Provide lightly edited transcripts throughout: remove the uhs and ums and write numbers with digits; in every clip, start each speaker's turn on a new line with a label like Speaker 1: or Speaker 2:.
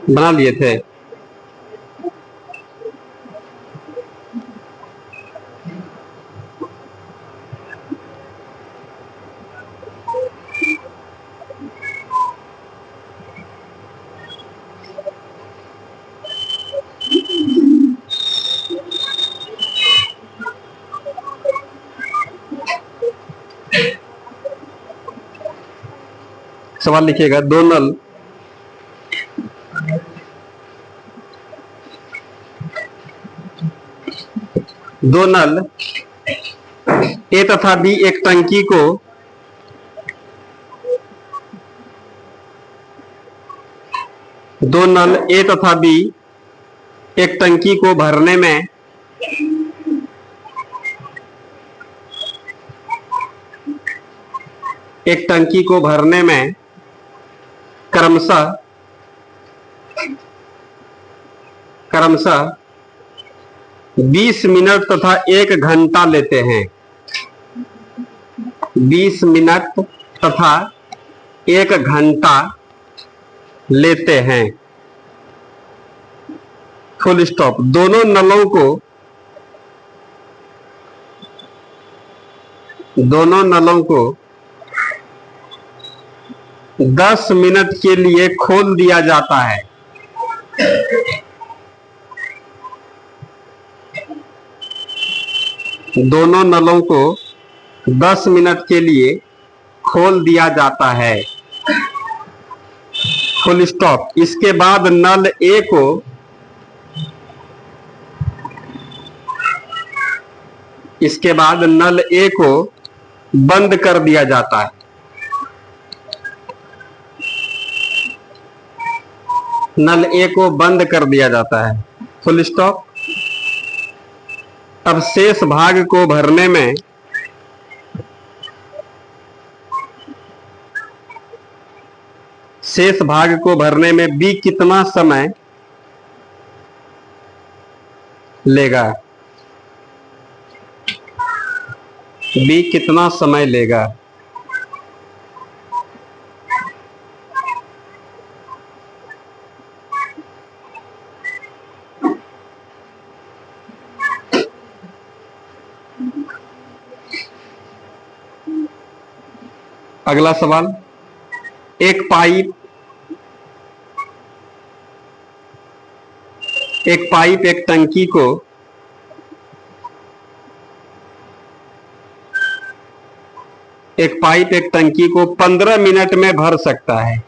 Speaker 1: बना लिए थे। सवाल लिखिएगा, दो नल ए तथा बी एक टंकी को दो नल ए तथा बी एक टंकी को भरने में क्रमशः 20 मिनट तथा 1 घंटा लेते हैं। 20 मिनट तथा 1 घंटा लेते हैं। Full stop. दोनों नलों को 10 मिनट के लिए खोल दिया जाता है। दोनों नलों को 10 मिनट के लिए खोल दिया जाता है। Full stop. इसके बाद नल ए को बंद कर दिया जाता है। नल ए को बंद कर दिया जाता है। Full stop. अब शेष भाग को भरने में बी कितना समय लेगा? बी कितना समय लेगा? अगला सवाल। एक पाइप एक टंकी को 15 मिनट में भर सकता है।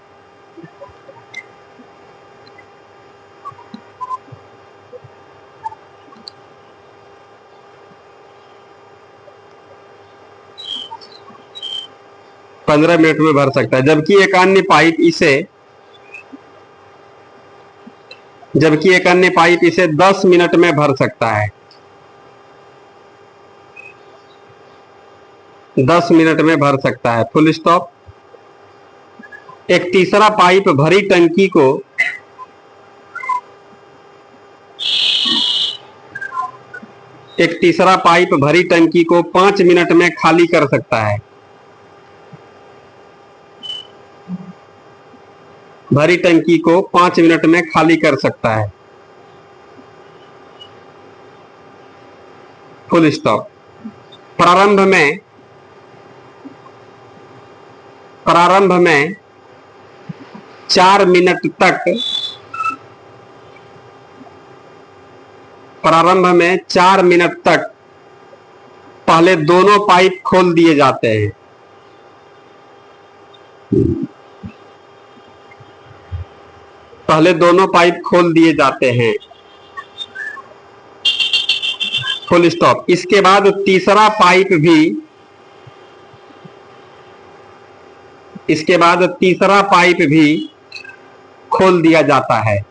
Speaker 1: जबकि एक अन्य पाइप इसे 10 मिनट में भर सकता है। 10 मिनट में भर सकता है। Full stop. एक तीसरा पाइप भरी टंकी को 5 मिनट में खाली कर सकता है। भरी टंकी को 5 मिनट में खाली कर सकता है। Full stop. प्रारंभ में 4 मिनट तक पहले दोनों पाइप खोल दिए जाते हैं। Full stop. इसके बाद तीसरा पाइप भी खोल दिया जाता है।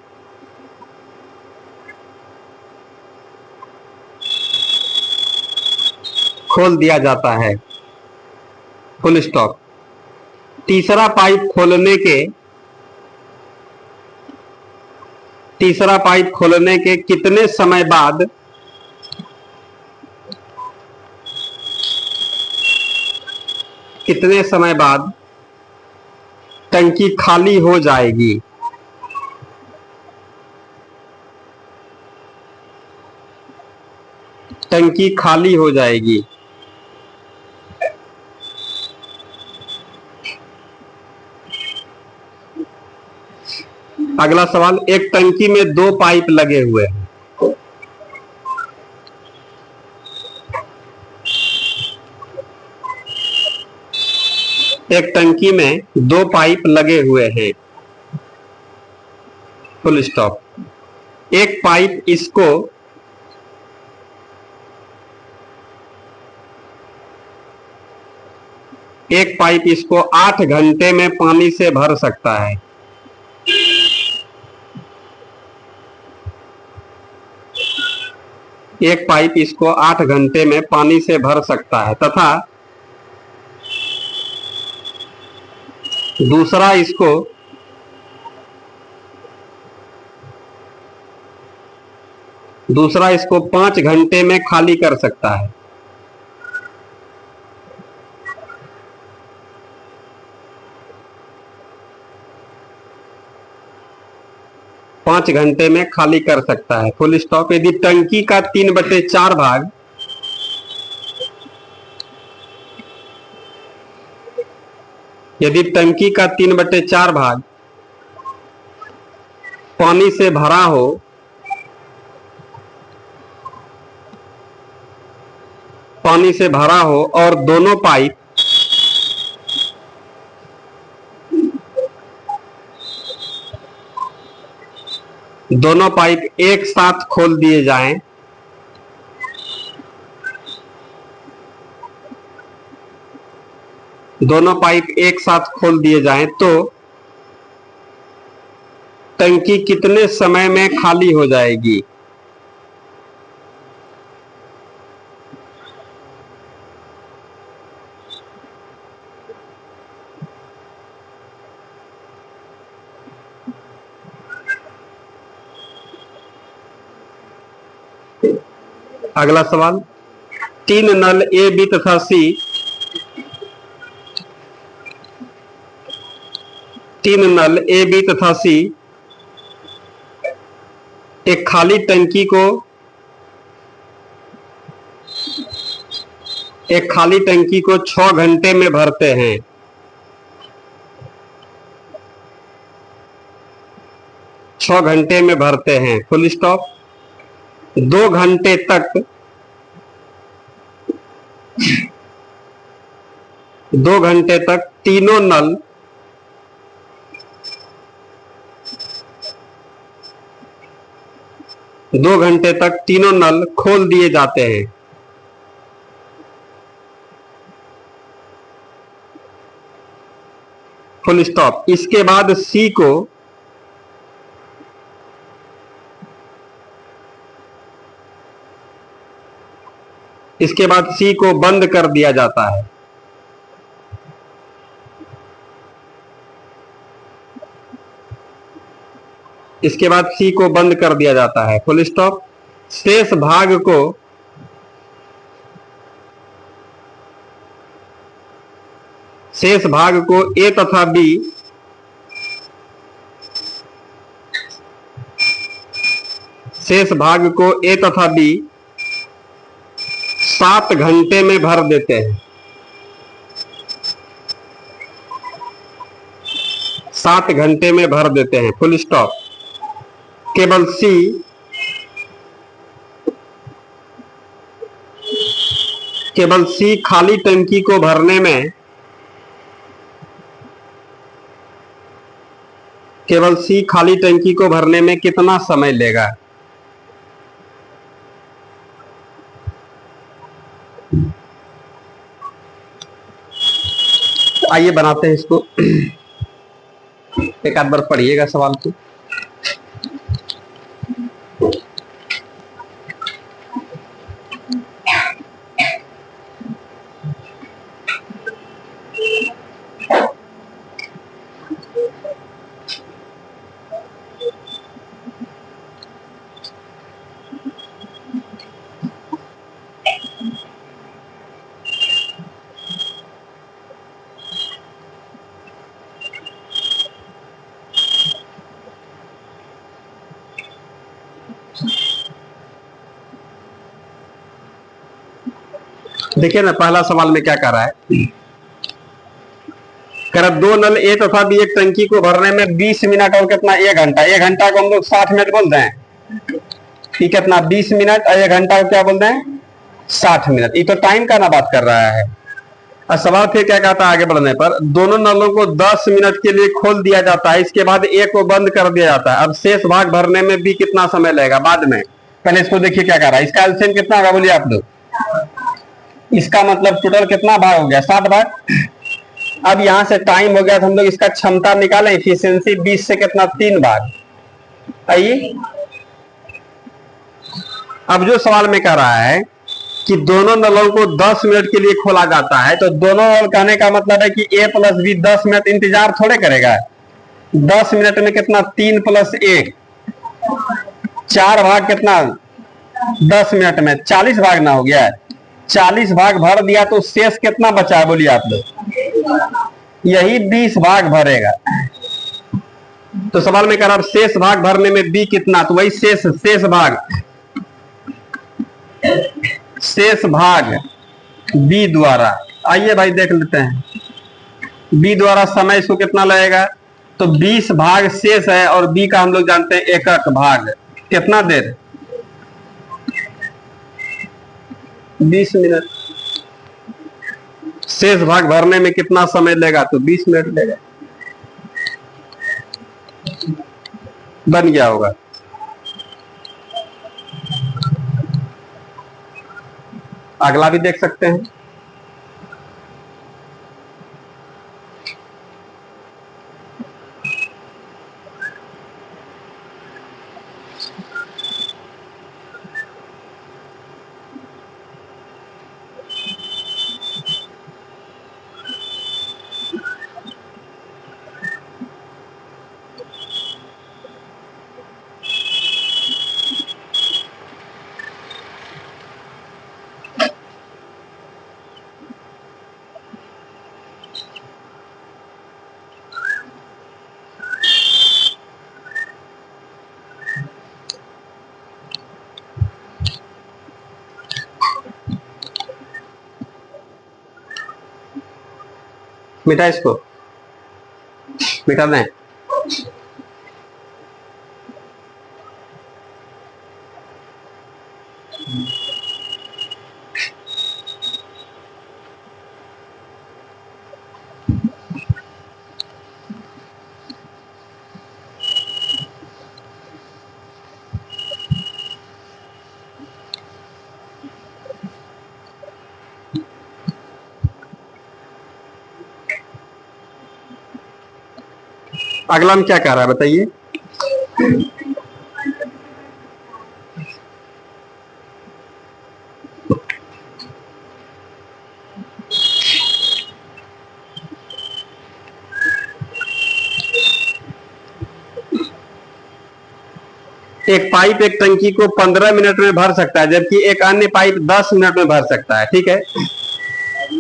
Speaker 1: Full stop. तीसरा पाइप खोलने के कितने समय बाद कितने समय बाद टंकी खाली हो जाएगी? टंकी खाली हो जाएगी। अगला सवाल, एक टंकी में 2 पाइप लगे हुए हैं। एक टंकी में 2 पाइप लगे हुए हैं। Full stop. एक पाइप इसको एक पाइप इसको 8 घंटे में पानी से भर सकता है। एक पाइप इसको 8 घंटे में पानी से भर सकता है तथा दूसरा इसको 5 घंटे में खाली कर सकता है। पांच घंटे में खाली कर सकता है। Full stop. यदि टंकी का 3/4 भाग यदि टंकी का 3/4 भाग पानी से भरा हो और दोनों पाइप एक साथ खोल दिए जाएं तो टंकी कितने समय में खाली हो जाएगी? अगला सवाल, 3 नल ए बी तथा सी 3 नल ए बी तथा सी एक खाली टंकी को 6 घंटे में भरते हैं। 6 घंटे में भरते हैं। Full stop. 2 घंटे तक 2 घंटे तक तीनों नल 2 घंटे तक तीनों नल खोल दिए जाते हैं। Full stop. इसके बाद सी को बंद कर दिया जाता है। इसके बाद सी को बंद कर दिया जाता है। Full stop. शेष भाग को ए तथा बी शेष भाग को ए तथा बी 7 घंटे में भर देते हैं। 7 घंटे में भर देते हैं। Full stop. केवल सी खाली टंकी को भरने में कितना समय लेगा? आइए बनाते हैं इसको। एक आध बार पढ़िएगा सवाल को। देखिए ना, पहला सवाल में क्या कर रहा है, कर दो नल ए तथा बी एक टंकी को भरने में 20 मिनट और कितना 1 घंटा, 1 घंटा को हम लोग 60 मिनट बोलते हैं, ठीक है, कितना 20 मिनट और 1 घंटा को क्या बोलते हैं 60 मिनट। ये तो टाइम का ना बात कर रहा है। और सवाल फिर क्या कहता है आगे बढ़ने पर, दोनों नलों को 10 मिनट के लिए खोल दिया जाता है, इसके बाद ए को बंद कर दिया जाता है। अब शेष भाग भरने में भी कितना समय लगेगा बाद में, पहले इसको देखिए क्या कर रहा है। इसका एलसीएम कितना होगा बोलिए आप लोग, इसका मतलब टोटल कितना भाग हो गया 60 भाग। अब यहां से टाइम हो गया तो हम लोग इसका क्षमता निकालें, एफिशिएंसी 20 से कितना 3 भाग। आइए अब जो सवाल में कह रहा है कि दोनों नलों को 10 मिनट के लिए खोला जाता है, तो दोनों नल कहने का मतलब है कि ए प्लस बी 10 मिनट इंतजार थोड़े करेगा। 10 मिनट में कितना 3 प्लस 1 4 भाग, कितना 10 मिनट में 40 भाग ना हो गया, 40 भाग भर दिया तो शेष कितना बचा है बोलिए आप लोग, यही 20 भाग भरेगा। तो सवाल में कह रहा शेष भाग भरने में बी कितना, तो वही शेष भाग बी द्वारा। आइए भाई देख लेते हैं बी द्वारा समय इसको कितना लगेगा, तो 20 भाग शेष है और बी का हम लोग जानते हैं एकक भाग, कितना देर 20 मिनट। शेष भाग भरने में कितना समय लेगा, तो 20 मिनट लेगा। बन गया होगा। अगला भी देख सकते हैं। मिटा इसको, मिटा दें। अगला में क्या कह रहा है बताइए, एक पाइप एक टंकी को 15 मिनट में भर सकता है, जबकि एक अन्य पाइप 10 मिनट में भर सकता है, ठीक है।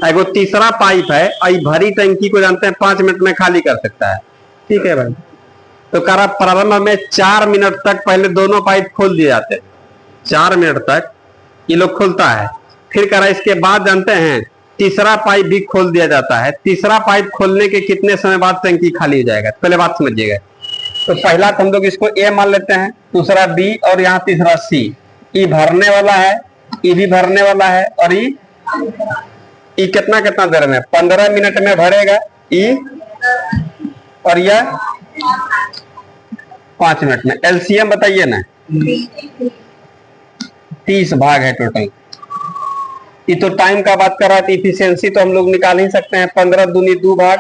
Speaker 1: एगो तीसरा पाइप है, आई भरी टंकी को जानते हैं 5 मिनट में खाली कर सकता है, ठीक है भाई। तो करा प्रारंभ में 4 मिनट तक पहले दोनों पाइप खोल दिए जाते हैं, 4 मिनट तक ये लोग खोलता है। फिर करा इसके बाद जानते हैं तीसरा पाइप भी खोल दिया जाता है। तीसरा पाइप खोलने के कितने समय बाद टंकी खाली हो जाएगा, पहले बात समझिएगा। तो पहला तो हम लोग इसको ए मान लेते हैं, दूसरा बी और यहाँ तीसरा सी। ई भरने वाला है, ई भी भरने वाला है, और ई कितना कितना देर में 15 मिनट में भरेगा ई, और यह 5 मिनट में। एलसीएम बताइए ना, 30 भाग है टोटल। ये तो टाइम का बात कर रहा है, इफिशियंसी तो हम लोग निकाल ही सकते हैं, 15 दूनी 2 भाग,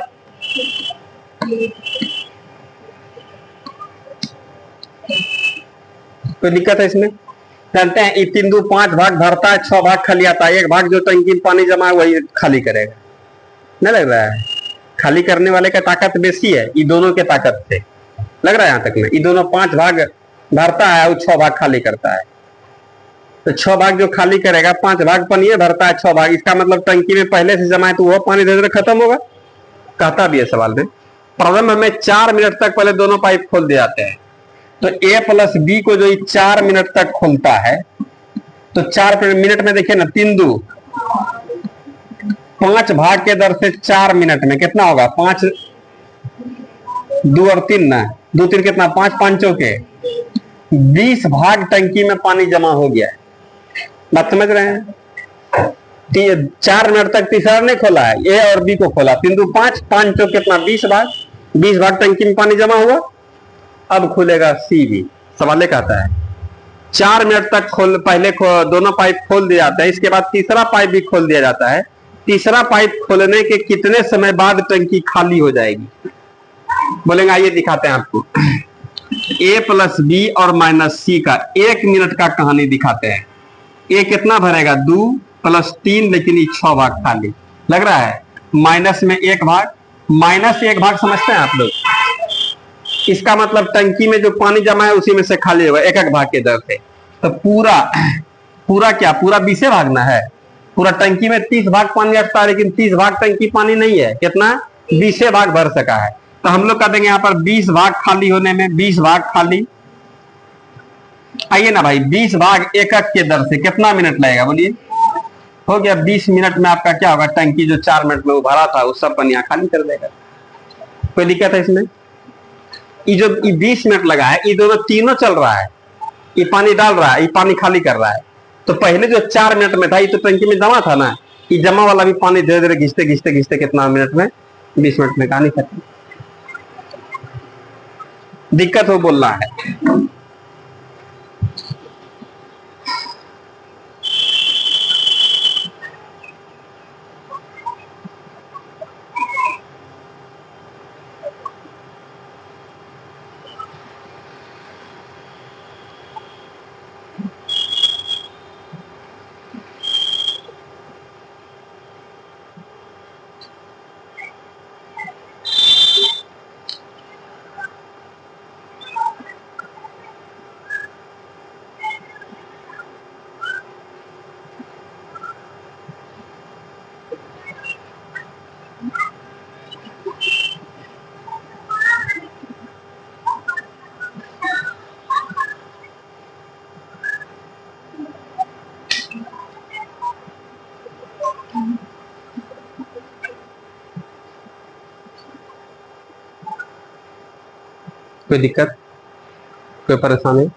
Speaker 1: कोई दिक्कत है इसमें। जानते हैं 3 2 5 भाग भरता है, 6 भाग खाली आता है। 1 भाग जो टंकी में पानी जमा है वही खाली करेगा, नहीं लग रहा है। खाली करने वाले का ताकत बेसी है, ये दोनों के ताकत से लग रहा है। यहाँ तक में ये दोनों 5 भाग भरता है और 6 भाग खाली करता है। तो 6 भाग जो खाली करेगा, 5 भाग पानी भरता है, 6 भाग, इसका मतलब टंकी में पहले से जमा है तो वो पानी धीरे धीरे खत्म होगा। कहता भी है सवाल में, प्रारंभ में 4 मिनट तक पहले दोनों पाइप खोल दिए जाते हैं। तो ए प्लस बी को जो 4 मिनट तक खोलता है, तो 4 मिनट में देखिए ना, 3 2 5 भाग के दर से 4 मिनट में कितना होगा, 5 2 और 3 ना, 2 3 कितना, 5 5 चौके 20 भाग टंकी में पानी जमा हो गया है। बात समझ रहे हैं? 4 मिनट तक तीसरा नहीं खोला है, ए और बी को खोला, 3 2 5 5 चौक कितना, 20 भाग, 20 भाग टंकी में पानी जमा हुआ। अब खुलेगा सी बी। सवाल एक आता है, 4 मिनट तक पहले दोनों पाइप खोल दिया जाता है, इसके बाद तीसरा पाइप भी खोल दिया जाता है। तीसरा पाइप खोलने के कितने समय बाद टंकी खाली हो जाएगी? बोलेंगे आइए दिखाते हैं आपको। ए प्लस बी और माइनस सी का 1 मिनट का कहानी दिखाते हैं। ए कितना भरेगा, 2 प्लस 3, लेकिन ये 6 भाग खाली लग रहा है। माइनस में 1 भाग, माइनस 1 भाग समझते हैं आप लोग? इसका मतलब टंकी में जो पानी जमा है उसी में से खाली होगा 1 1 भाग के दर से। तो पूरा क्या, पूरा 20 भागना है। पूरा टंकी में 30 भाग पानी रखता है, लेकिन 30 भाग टंकी पानी नहीं है, कितना, 20 भाग भर सका है। तो हम लोग कर देंगे यहाँ पर 20 भाग खाली होने में, 20 भाग खाली। आइए ना भाई, 20 भाग 1 1 के दर से कितना मिनट लगेगा, बोलिए? हो गया 20 मिनट में आपका क्या होगा, टंकी जो 4 मिनट में वो भरा था वो सब पानी खाली कर देगा। कोई दिक्कत है इसमें? ये जो 20 मिनट लगा है, ये दोनों तीनों चल रहा है, ये पानी डाल रहा है, ये पानी खाली कर रहा है। तो पहले जो 4 मिनट में था, ये तो टंकी में जमा था ना, ये जमा वाला भी पानी धीरे धीरे घिसते घिसते घिसते कितना मिनट में, 20 मिनट में कहानी खत्म। दिक्कत हो बोलना है। कोई दिक्कत, कोई परेशानी?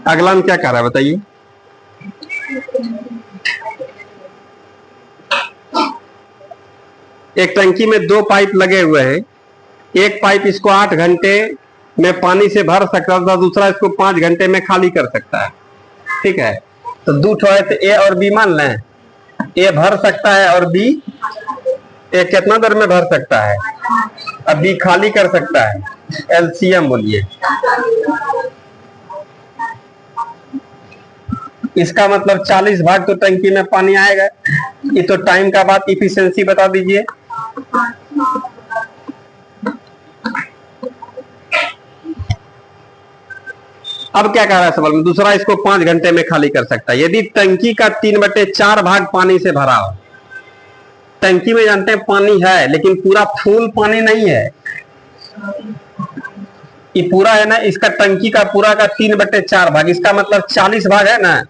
Speaker 1: अगला हम क्या कर रहा है बताइए? एक टंकी में 2 पाइप लगे हुए हैं। एक पाइप इसको 8 घंटे में पानी से भर सकता था, दूसरा इसको 5 घंटे में खाली कर सकता है। ठीक है, तो 2 ठो है, तो ए और बी मान लें। ए भर सकता है और बी, ए कितना देर में भर सकता है, अब बी खाली कर सकता है। एलसीएम बोलिए। इसका मतलब 40 भाग तो टंकी में पानी आएगा। ये तो टाइम का बात, इफिशिएंसी बता दीजिए। अब क्या कह रहा है सवाल में, दूसरा इसको 5 घंटे में खाली कर सकता है। यदि टंकी का 3/4 भाग पानी से भरा हो। टंकी में जानते हैं पानी है, लेकिन पूरा फुल पानी नहीं है। ये पूरा है ना, इसका टंकी का पूरा का 3/4 भाग, इसका मतलब 40 भाग है ना,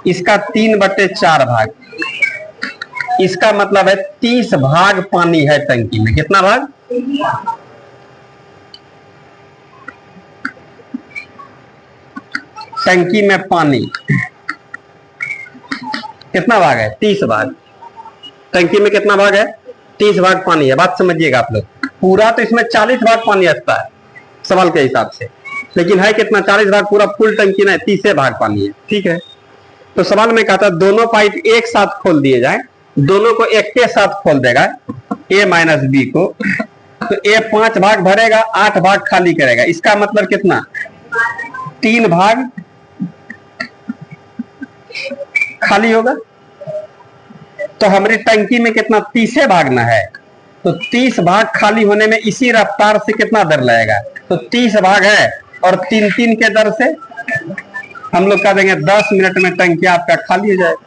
Speaker 1: इसका 3/4 भाग, इसका मतलब है 30 भाग पानी है टंकी में। कितना भाग? टंकी में पानी कितना भाग है? 30 भाग। टंकी में कितना भाग है? 30 भाग पानी है। बात समझिएगा आप लोग। पूरा तो इसमें 40 भाग पानी आता है सवाल के हिसाब से, लेकिन है कितना? 40 भाग। पूरा फुल टंकी ना, 30 भाग पानी है। ठीक है, तो सवाल में कहा था दोनों पाइप एक साथ खोल दिए जाए, दोनों को एक के साथ खोल देगा, ए माइनस बी को, तो ए 5 भाग भरेगा, 8 भाग खाली करेगा। इसका मतलब कितना, 3 भाग खाली होगा। तो हमारी टंकी में कितना, 30 भागना है। तो 30 भाग खाली होने में इसी रफ्तार से कितना देर लगेगा, तो 30 भाग है और 3-3 के दर से हम लोग कह देंगे 10 मिनट में टंकी आपका खाली हो जाएगा।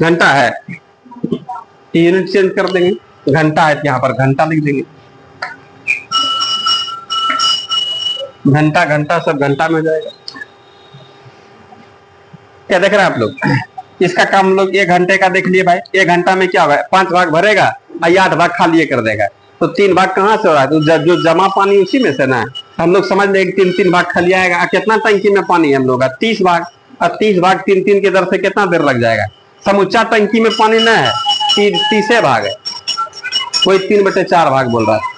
Speaker 1: घंटा है, यूनिट चेंज कर देंगे, घंटा है, यहाँ पर घंटा लिख देंगे। घंटा घंटा सब घंटा में हो जाएगा। क्या देख रहे हैं आप लोग, इसका काम लोग 1 घंटे का देख लिए भाई। 1 घंटा में क्या होगा, 5 भाग भरेगा और 8 भाग खाली कर देगा। तो 3 भाग कहाँ से हो रहा है, तो जो जमा पानी उसी में से ना, हम लोग समझ लेंगे 3-3 भाग खाली आएगा। कितना टंकी में पानी है हम लोग का, 30 भाग, और 30 भाग 3-3 के दर से कितना देर लग जाएगा। समूचा टंकी में पानी न है, 30 भाग है, कोई 3/4 भाग बोल रहा है।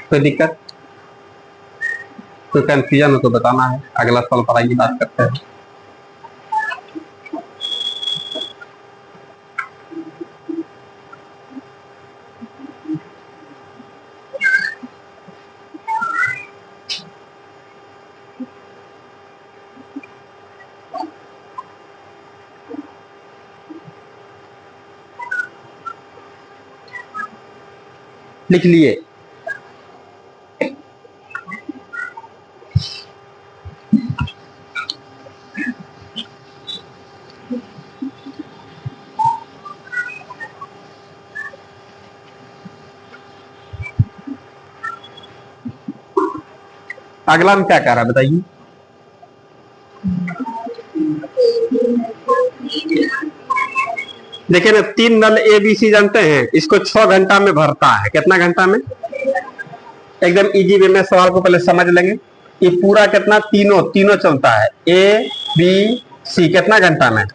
Speaker 1: कोई दिक्कत, कोई कंफ्यूजन हो तो बताना है, अगला साल पढ़ाई की बात करते हैं। लिख लिए, अगला में क्या कह रहा है बताइए। देखिए ना, 3 नल ABC जानते हैं, इसको 6 घंटा में भरता है। कितना घंटा में, एकदम इजी वे में सवाल को पहले समझ लेंगे। ये पूरा कितना, तीनों चलता है, ABC कितना घंटा में,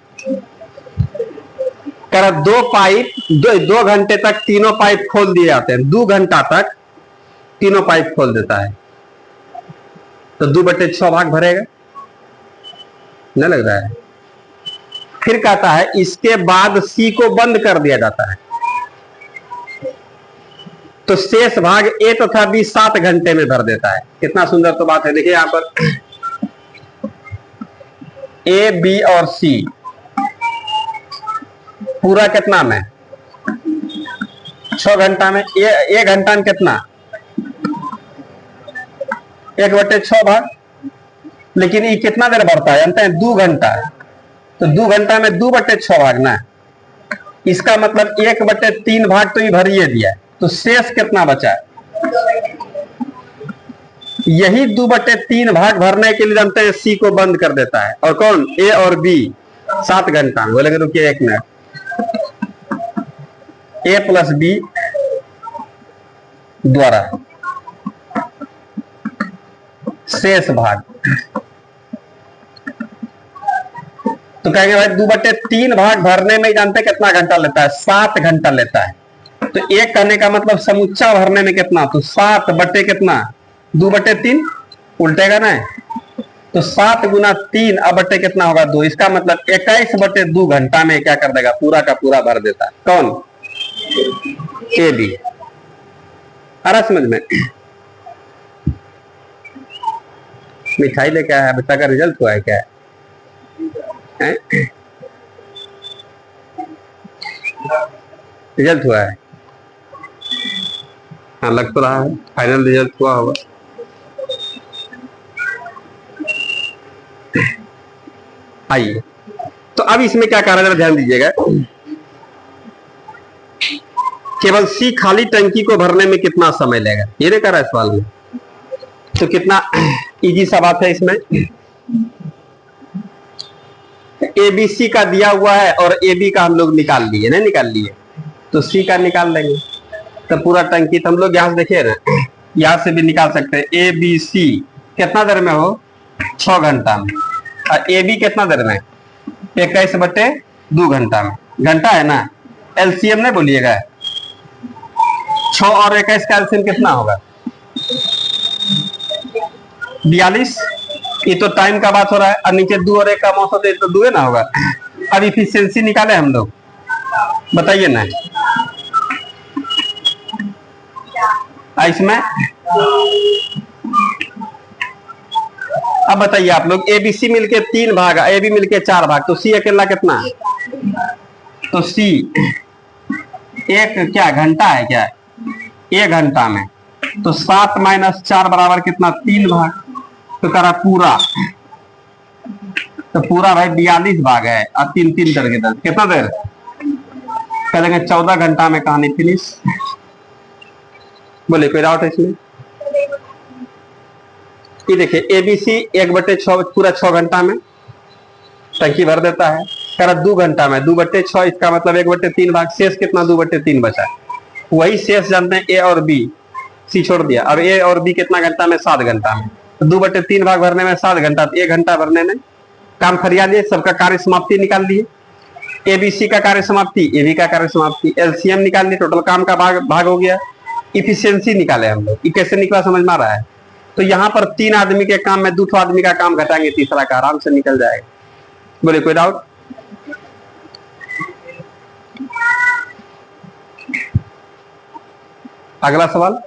Speaker 1: कर 2 पाइप, 2 घंटे तक तीनों पाइप खोल दिए जाते हैं। 2 घंटा तक तीनों पाइप खोल देता है, तो 2/6 भाग भरेगा, नहीं लग रहा है। फिर कहता है इसके बाद C को बंद कर दिया जाता है, तो शेष भाग A तथा B 7 घंटे में भर देता है। कितना सुंदर तो बात है। देखिए यहां पर A, B और C पूरा कितना में, 6 घंटा में। 1 घंटा में कितना, 1/6 भाग। लेकिन ये कितना देर भरता है जानते हैं, 2 घंटा। तो 2 घंटा में 2/6 भाग ना, इसका मतलब 1/3 भाग तो ये भर ही दिया है। तो शेष कितना बचा है, यही 2/3 भाग भरने के लिए जानते हैं C को बंद कर देता है। और कौन, A और B 7 घंटा में। बोलेंगे रुकिए 1 मिनट, A + B द्वारा शेष भाग, तो कहेंगे भाई 2/3 भाग भरने में जानते हैं कितना घंटा लेता है, 7 घंटा लेता है। तो 1 कहने का मतलब समुच्चा भरने में कितना, तो 7 बटे कितना, 2/3 उल्टेगा ना, तो 7 × 3 अब बटे कितना होगा, 2। इसका मतलब 21/2 घंटा में क्या कर देगा, पूरा का पूरा भर देता है। कौन, AB। आ रहा समझ में। मिठाई लेके आया है, बच्चा का रिजल्ट हुआ है क्या है? रिजल्ट हुआ है, हाँ लग तो रहा है फाइनल रिजल्ट हुआ होगा। आइए, तो अब इसमें क्या कर रहा है ध्यान दीजिएगा। केवल C खाली टंकी को भरने में कितना समय लगेगा, ये नहीं कर रहा है सवाल में। तो कितना इजी सा बात है इसमें, ABC का दिया हुआ है और AB का हम लोग निकाल लिए, नहीं निकाल लिए, तो C का निकाल लेंगे। तो पूरा टंकी, तो हम लोग यहां से देखिए ना, यहां से भी निकाल सकते हैं। ABC कितना देर में हो, 6 घंटा में। और AB कितना देर में, 21/2 घंटा में। घंटा है ना, LCM नहीं बोलिएगा, 6 और 21 का एलसीएम कितना होगा? 42। ये तो टाइम का बात हो रहा है, और नीचे 2 और 1 का औसत है तो 2 ना होगा। अब इफिशियंसी निकाले हम लोग, बताइए ना इसमें। अब बताइए आप लोग, ए बी सी मिलके 3 भाग, ए बी मिलके 4 भाग, तो सी अकेला कितना? तो सी एक क्या घंटा है क्या? 1 घंटा में तो 7 - 4 बराबर कितना? 3 भाग। तो करा पूरा, तो पूरा भाई 42 भाग है, और 3 करके 10 कितना देर करेंगे? 14 घंटा में कहानी फिनिश। बोले कोई डाउट है इसमें? ये देखिए एबीसी 1/6 पूरा 6 घंटा में टंकी भर देता है। करा 2 घंटा में 2/6, इसका मतलब 1/3 भाग, शेष कितना? 2/3 बचा। वही शेष जानते हैं ए और बी, सी छोड़ दिया। अब ए और बी कितना घंटा में? 7 घंटा में। तो 2/3 भाग भरने में 7 घंटा, तो 1 घंटा भरने में काम फरिया लिए, सबका कार्य समाप्ति निकाल लिए। एबीसी का कार्य समाप्ति, एबी का कार्य समाप्ति, एलसीएम निकाल लिए, टोटल काम का भाग हो गया। इफिशियंसी निकाले हम लोग, ये कैसे निकला समझ में आ रहा है? तो यहाँ पर 3 आदमी के काम में 2 आदमी का काम घटाएंगे, तीसरा का आराम से निकल जाएगा। बोले कोई डाउट? अगला सवाल।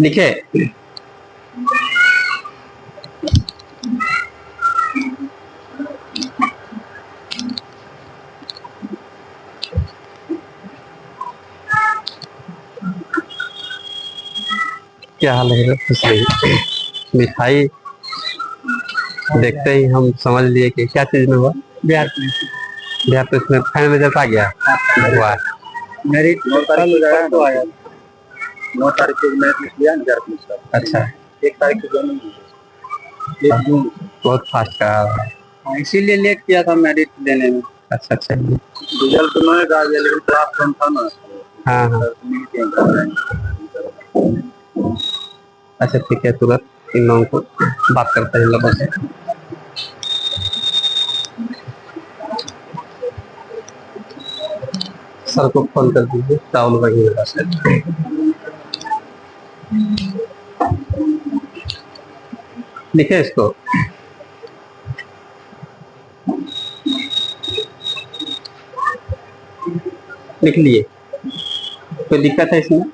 Speaker 1: लिखे क्या हाल है? मिठाई देखते ही हम समझ लिए कि क्या चीज में हुआ। बिहार पुलिस में फाइनल रिजल्ट आ गया। हुआ मेरिट 9 तारीख को आया। 9 तारीख को मेरिट लिस्ट लिया बिहार पुलिस का। अच्छा, 1 तारीख को जॉइनिंग। बहुत फास्ट का, इसीलिए लेट किया था मेरिट देने में। अच्छा अच्छा, रिजल्ट नहीं आ गया लेकिन क्लास कम था ना। हाँ हाँ, अच्छा ठीक है, तुरंत इन लोगों को बात करते हैं लोगों से। सर को फोन कर दीजिए, राहुल वगैरह से। लिखे इसको, लिख लिए? कोई दिक्कत है इसमें?